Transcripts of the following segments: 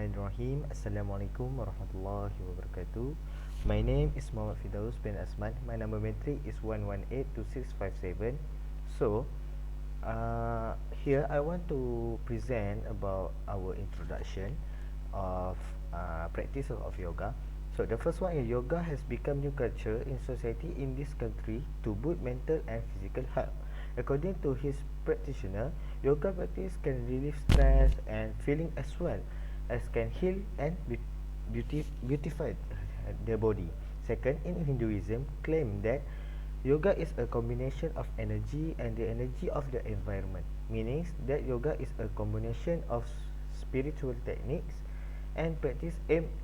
Bismillahirrahmanirrahim. Assalamualaikum warahmatullahi wabarakatuh. My name is Mohd Firdaus bin Asman. My number metric is 1182657. So, here I want to present about our introduction of practice of yoga. So the first one is yoga has become new culture in society in this country to boost mental and physical health. According to his practitioner, yoga practice can relieve stress and feeling as well as can heal and beautify the body. Second, in Hinduism, claim that yoga is a combination of energy and the energy of the environment, meaning that yoga is a combination of spiritual techniques and practice aimed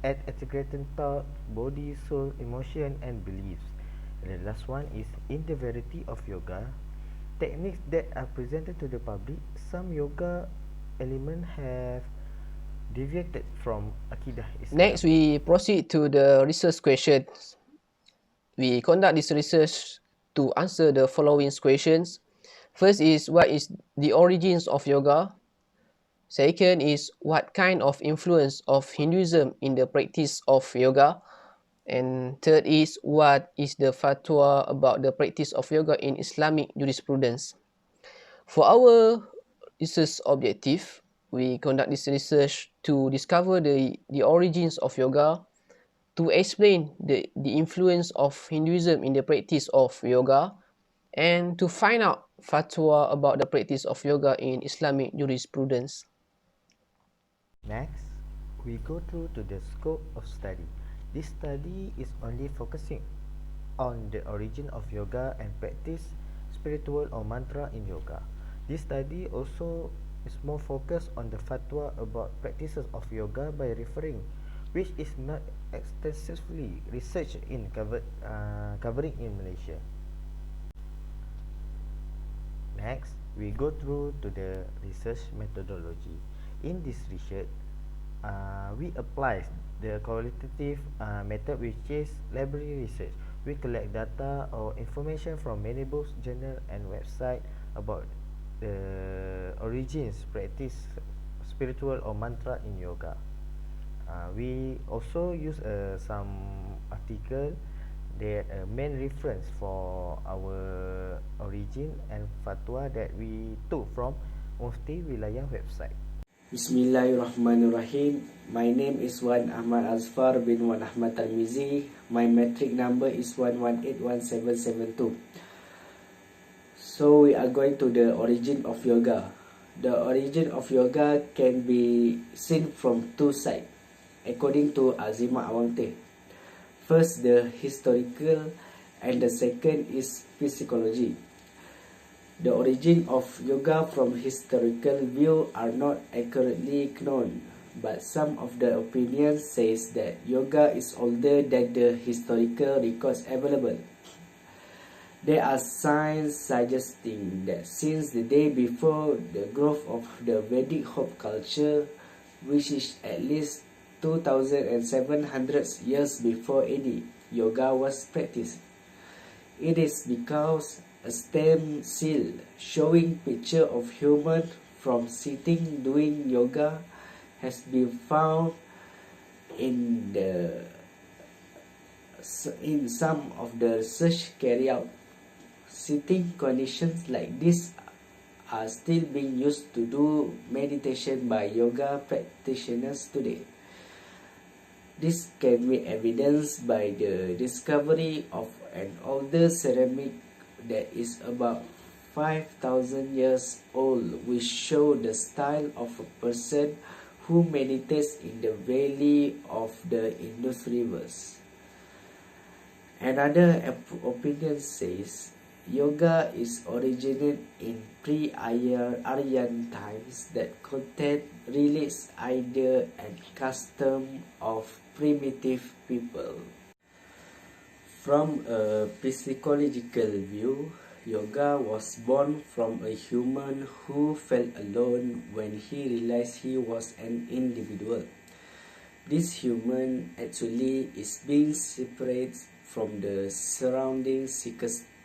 at integrating thought, body, soul, emotion and beliefs. And the last one is in the variety of yoga techniques that are presented to the public. Some yoga elements have deviated from Aqidah Islam. Next, we proceed to the research questions. We conduct this research to answer the following questions. First is, what is the origins of yoga? Second is, what kind of influence of Hinduism in the practice of yoga? And third is, what is the fatwa about the practice of yoga in Islamic jurisprudence? For our research objective, we conduct this research to discover the origins of yoga, to explain the influence of Hinduism in the practice of yoga, and to find out fatwa about the practice of yoga in Islamic jurisprudence. Next, we go through to the scope of study. This study is only focusing on the origin of yoga and practice spiritual or mantra in yoga. This study also is more focused on the fatwa about practices of yoga by referring, which is not extensively researched in covering in Malaysia. Next, we go through to the research methodology. In this research, we apply the qualitative method, which is library research. We collect data or information from many books, journals and websites about the origins, practice, spiritual or mantra in yoga. We also use some article that main reference for our origin and fatwa that we took from Mufti Wilayah website. Bismillahirrahmanirrahim. My name is Ahmad Azfar bin Ahmad Tharmizy. My metric number is 1181772. So we are going to the origin of yoga. The origin of yoga can be seen from two sides, according to Azimah Awangte. First, the historical, and the second is psychology. The origin of yoga from historical view are not accurately known, but some of the opinions says that yoga is older than the historical records available. There are signs suggesting that since the day before the growth of the Vedic hope culture, which is at least 2700 years before AD, yoga was practiced. It is because a stem cell showing picture of human from sitting doing yoga has been found in some of the research carried out. Sitting conditions like this are still being used to do meditation by yoga practitioners today. This can be evidenced by the discovery of an older ceramic that is about 5,000 years old, which show the style of a person who meditates in the valley of the Indus rivers. Another opinion says yoga is originated in pre-Aryan times that contain religious idea and custom of primitive people. From a psychological view, yoga was born from a human who felt alone when he realized he was an individual. This human actually is being separated from the surrounding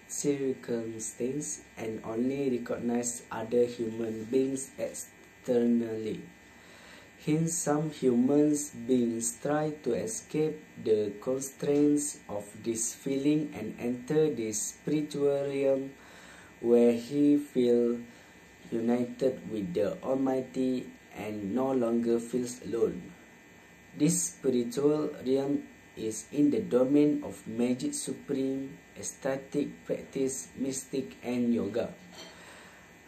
circumstance and only recognize other human beings externally. Hence, some humans beings try to escape the constraints of this feeling and enter this spiritual realm where he feels united with the Almighty and no longer feels alone. This spiritual realm is in the domain of magic supreme, ecstatic practice, mystic and yoga.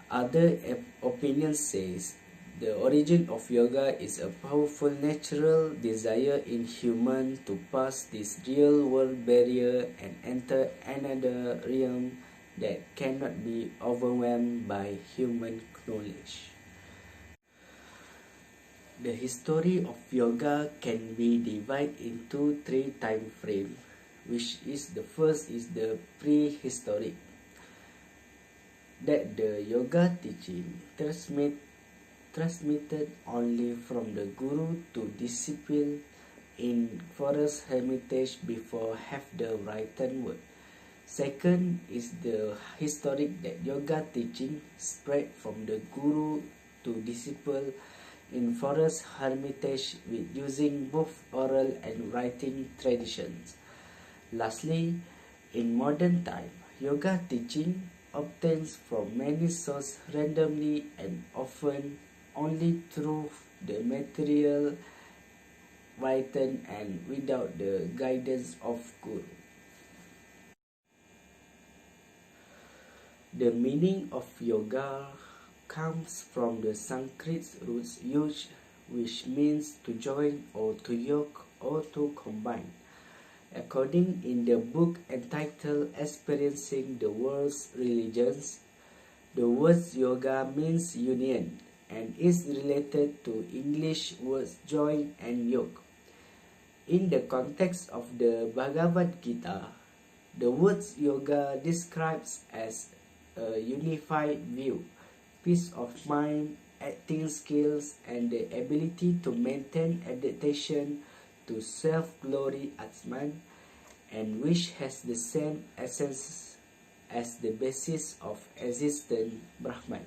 Other opinions says the origin of yoga is a powerful natural desire in human to pass this real world barrier and enter another realm that cannot be overwhelmed by human knowledge. The history of yoga can be divided into three time frames, which is the first is the prehistoric, that the yoga teaching transmitted only from the guru to disciple in forest hermitage before have the written word. Second is the historic, that yoga teaching spread from the guru to disciple in forest hermitage with using both oral and writing traditions. Lastly, in modern time, yoga teaching obtains from many sources randomly and often only through the material written and without the guidance of guru. The meaning of yoga comes from the Sanskrit roots yuj, which means to join or to yoke or to combine. According in the book entitled Experiencing the World's Religions, the word yoga means union and is related to English words join and yoke. In the context of the Bhagavad Gita, the word yoga describes as a unified view, peace of mind, acting skills, and the ability to maintain adaptation to self-glory Asman, and which has the same essence as the basis of existence Brahman.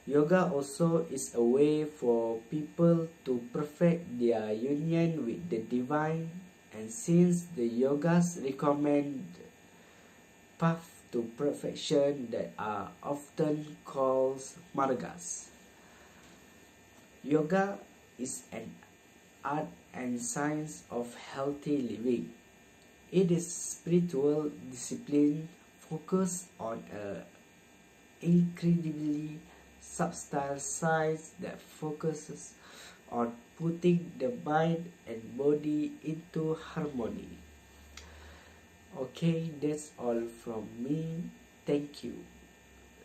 Yoga also is a way for people to perfect their union with the divine, and since the yogas recommend path to perfection that are often called margas. Yoga is an art and science of healthy living. It is spiritual discipline focused on a incredibly subtle science that focuses on putting the mind and body into harmony. Okay, that's all from me. Thank you.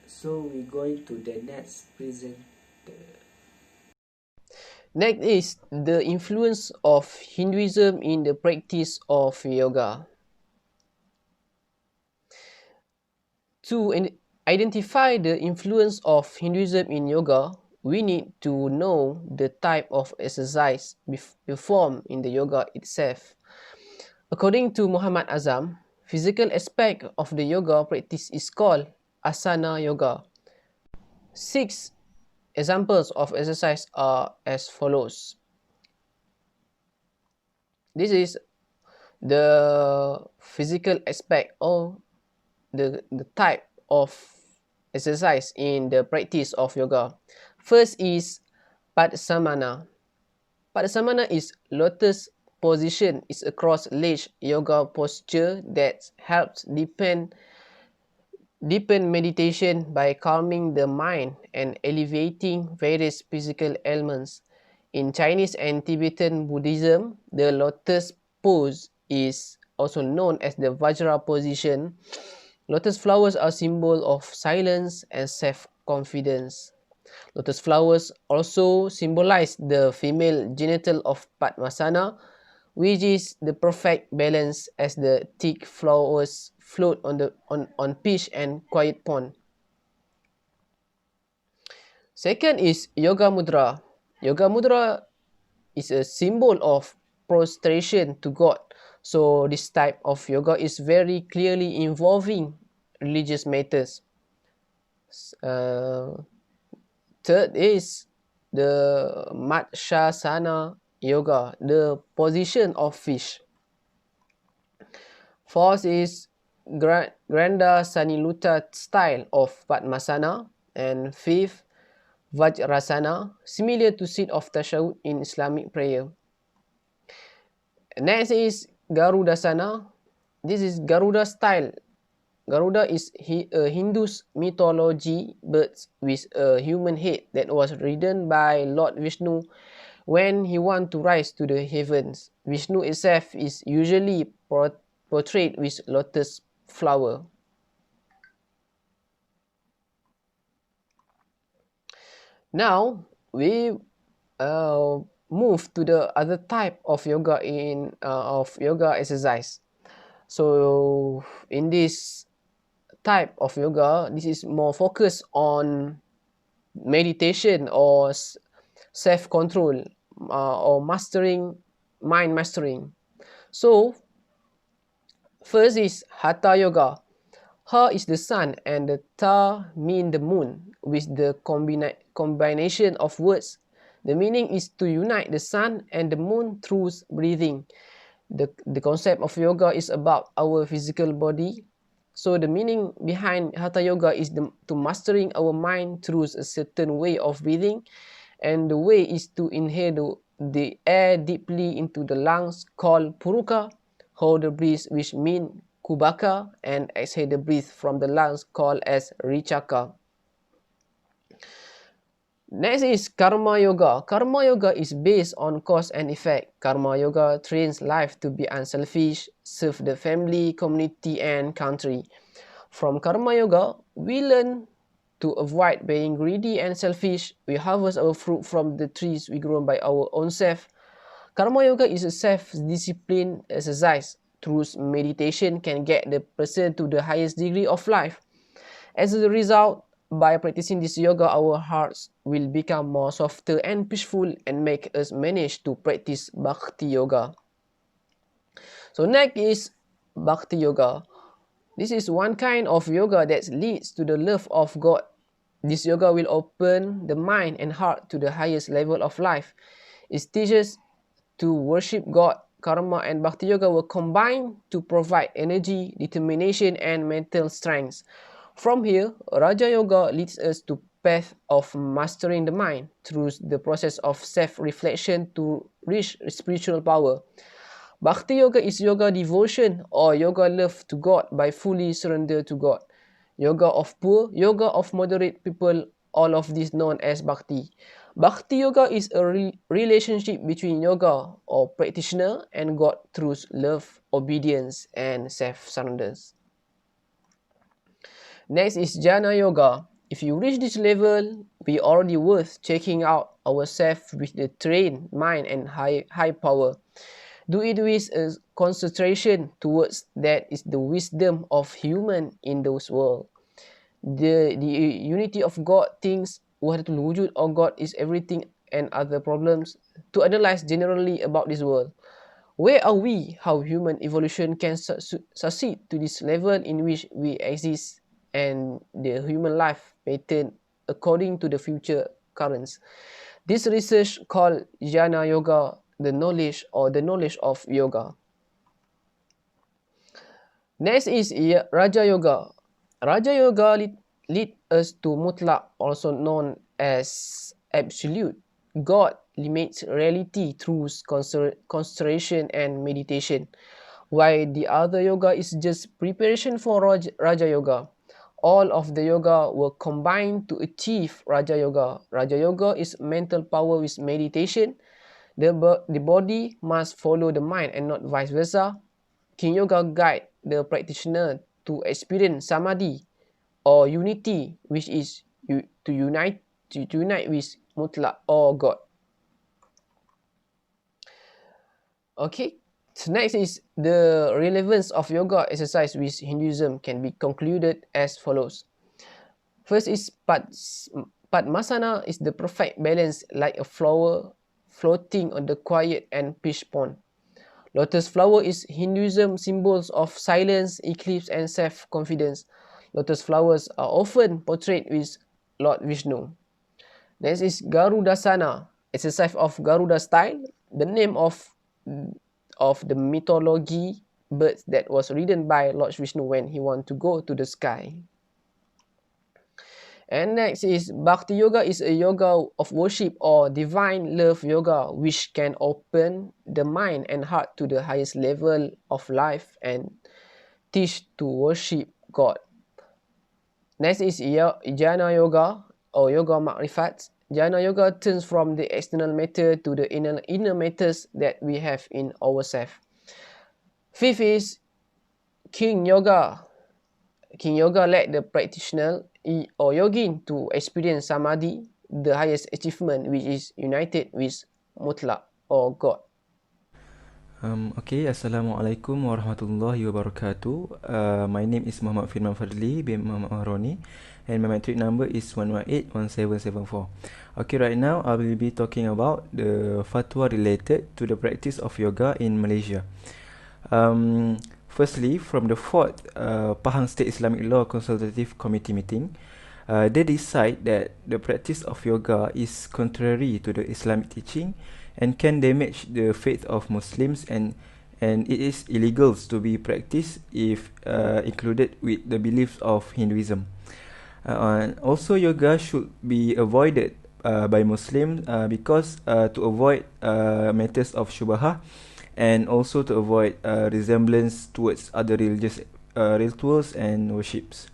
So we're going to the next presenter. Next is the influence of Hinduism in the practice of yoga. To identify the influence of Hinduism in yoga, we need to know the type of exercise performed in the yoga itself. According to Muhammad Azam, physical aspect of the yoga practice is called asana yoga. 6 examples of exercise are as follows. This is the physical aspect or the type of exercise in the practice of yoga. First is Padsamana. Padsamana is lotus position, is a cross-legged yoga posture that helps deepen meditation by calming the mind and elevating various physical elements. In Chinese and Tibetan Buddhism, the lotus pose is also known as the Vajra position. Lotus flowers are symbol of silence and self-confidence. Lotus flowers also symbolize the female genital of Padmasana, which is the perfect balance as the thick flowers float on pitch and quiet pond. Second is Yoga Mudra. Yoga Mudra is a symbol of prostration to God. So this type of yoga is very clearly involving religious matters. Third is the Matshasana Yoga, the position of fish. Fourth is Granda Saniluta style of Padmasana. And fifth, Vajrasana, similar to seat of tashahud in Islamic prayer. Next is Garudasana. This is Garuda style. Garuda is a Hindu mythology bird with a human head that was ridden by Lord Vishnu when he wants to rise to the heavens. Vishnu itself is usually portrayed with lotus flower. Now we move to the other type of yoga of yoga exercise. So in this type of yoga, this is more focused on meditation or self-control or mind mastering. So first is Hatha Yoga. Ha is the sun and the Ta mean the moon. With the combination of words, the meaning is to unite the sun and the moon through breathing. The concept of yoga is about our physical body. So the meaning behind Hatha Yoga is to mastering our mind through a certain way of breathing, and the way is to inhale the air deeply into the lungs called Puruka, hold the breath which mean Kubaka, and exhale the breath from the lungs called as Richaka. Next is Karma Yoga. Karma Yoga is based on cause and effect. Karma Yoga trains life to be unselfish, serve the family, community, and country. From Karma Yoga, we learn to avoid being greedy and selfish. We harvest our fruit from the trees we grow by our own self. Karma Yoga is a self-discipline exercise. Through meditation can get the person to the highest degree of life. As a result, by practicing this yoga, our hearts will become more softer and peaceful and make us manage to practice Bhakti Yoga. So next is Bhakti Yoga. This is one kind of yoga that leads to the love of God. This yoga will open the mind and heart to the highest level of life. It teaches to worship God. Karma and Bhakti Yoga were combined to provide energy, determination, and mental strength. From here, Raja Yoga leads us to path of mastering the mind through the process of self-reflection to reach spiritual power. Bhakti Yoga is yoga devotion or yoga love to God by fully surrender to God. Yoga of poor, yoga of moderate people, all of this known as Bhakti. Bhakti Yoga is a relationship between yoga or practitioner and God through love, obedience, and self-surrender. Next is Jnana Yoga. If you reach this level, we already worth checking out ourselves with the trained mind and high power. Do it with a concentration towards that is the wisdom of human in this world. The unity of God thinks Wahdatul Wujud or God is everything and other problems to analyze generally about this world. Where are we? How human evolution can succeed to this level in which we exist and the human life pattern according to the future currents. This research called Jnana Yoga, the knowledge of yoga. Next is Raja Yoga. Raja Yoga lead us to Mutlaq, also known as Absolute. God limits reality through concentration and meditation, while the other yoga is just preparation for Raja Yoga. All of the yoga were combined to achieve Raja Yoga. Raja Yoga is mental power with meditation. The body must follow the mind and not vice versa. King Yoga guide the practitioner to experience Samadhi or unity, which is to unite with Mutlaq or God. Okay, so next is the relevance of yoga exercise with Hinduism can be concluded as follows. First is Padmasana is the perfect balance like a flower floating on the quiet and peace pond. Lotus flower is Hinduism symbols of silence, eclipse, and self-confidence. Lotus flowers are often portrayed with Lord Vishnu. Next is Garudasana, exercise of Garuda style, the name of the mythology bird that was ridden by Lord Vishnu when he wanted to go to the sky. And next is Bhakti Yoga is a yoga of worship or divine love yoga which can open the mind and heart to the highest level of life and teach to worship God. Next is Jnana Yoga or Yoga Makrifat. Jnana Yoga turns from the external matter to the inner matters that we have in ourselves. Fifth is King Yoga. King Yoga let the practitioner or yogin to experience samadhi, the highest achievement which is united with mutlaq or God. Okay, Assalamualaikum warahmatullahi wabarakatuh. My name is Muhamad Fadhli bin Mahroni, and my metric number is 1181774. Okay, right now I will be talking about the fatwa related to the practice of yoga in Malaysia. Firstly, from the 4th Pahang State Islamic Law Consultative Committee meeting, they decide that the practice of yoga is contrary to the Islamic teaching and can damage the faith of Muslims, and it is illegal to be practiced if included with the beliefs of Hinduism. And also, yoga should be avoided by Muslims because to avoid matters of shubhah, and also to avoid resemblance towards other religious rituals and worships.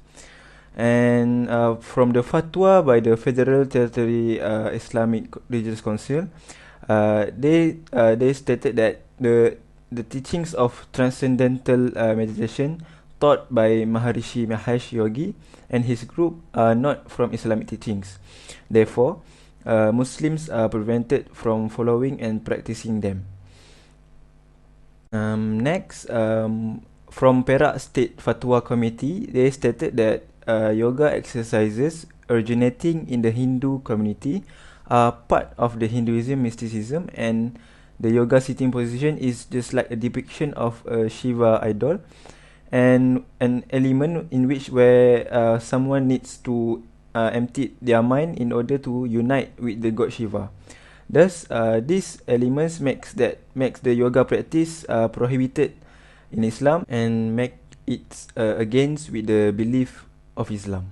And from the fatwa by the Federal Territory Islamic Religious Council, they stated that the teachings of transcendental meditation taught by Maharishi Mahesh Yogi and his group are not from Islamic teachings. Therefore, Muslims are prevented from following and practicing them. Next, from Perak State Fatwa Committee, they stated that yoga exercises originating in the Hindu community are part of the Hinduism mysticism, and the yoga sitting position is just like a depiction of a Shiva idol, and an element in which where someone needs to empty their mind in order to unite with the god Shiva. Thus, these elements makes the yoga practice prohibited in Islam and make it against with the belief of Islam.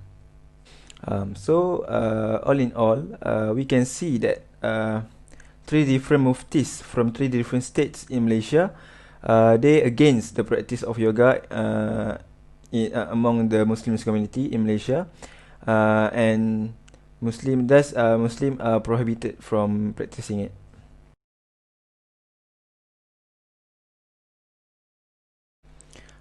So, all in all, we can see that 3 different muftis from 3 different states in Malaysia, they against the practice of yoga among the Muslim community in Malaysia, and Muslim are prohibited from practicing it.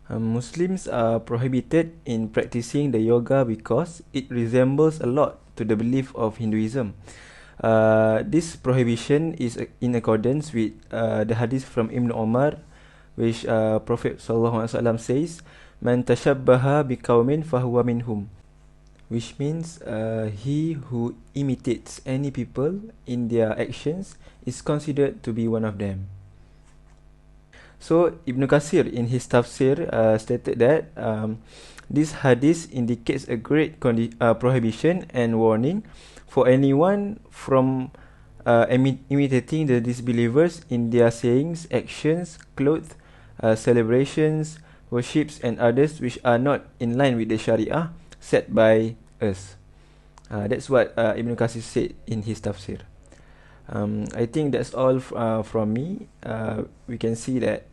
Muslims are prohibited in practicing the yoga because it resembles a lot to the belief of Hinduism. This prohibition is in accordance with the hadith from Ibn Omar, which Prophet SAW says, "Man tashabbaha biqaumin fahuwa minhum," which means he who imitates any people in their actions is considered to be one of them. So Ibn Kathir in his tafsir stated that this hadith indicates a great prohibition and warning for anyone from imitating the disbelievers in their sayings, actions, clothes, celebrations, worships, and others which are not in line with the Sharia set by us. That's what Ibn Kathir said in his tafsir. I think that's all from me. We can see that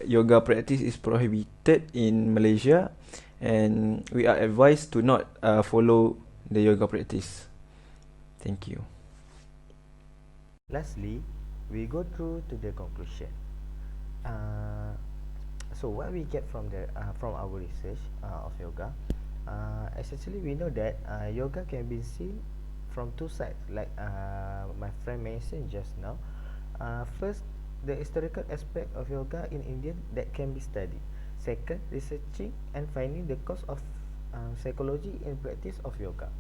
yoga practice is prohibited in Malaysia, and we are advised to not follow the yoga practice. Thank you. Lastly, we go through to the conclusion. So what we get from our research of yoga, essentially we know that yoga can be seen from 2 sides, like my friend mentioned just now. First, the historical aspect of yoga in India that can be studied. Second, researching and finding the cause of psychology in practice of yoga.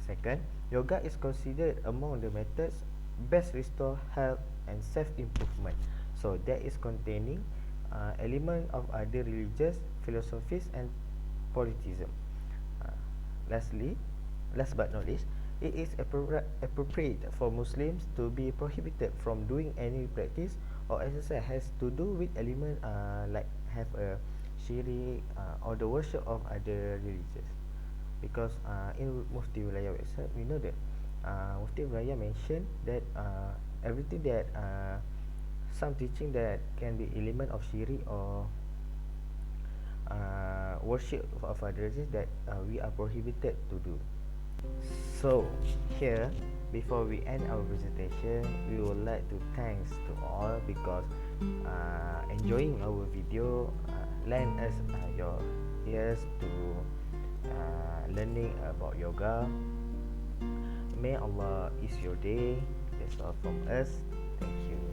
Second, yoga is considered among the methods best restore health and self-improvement. So that is containing element of other religious philosophies and politism. Last but not least, it is appropriate for Muslims to be prohibited from doing any practice or exercise has to do with element like have a syirik or the worship of other religions. Because in Mufti Wilayah website we know that Mufti Wilayah mentioned that everything that some teaching that can be element of syirik or worship of other religions that we are prohibited to do. So here, before we end our presentation, we would like to thanks to all because enjoying our video, lend us your ears to learning about yoga. May Allah ease your day. That's all from us. Thank you.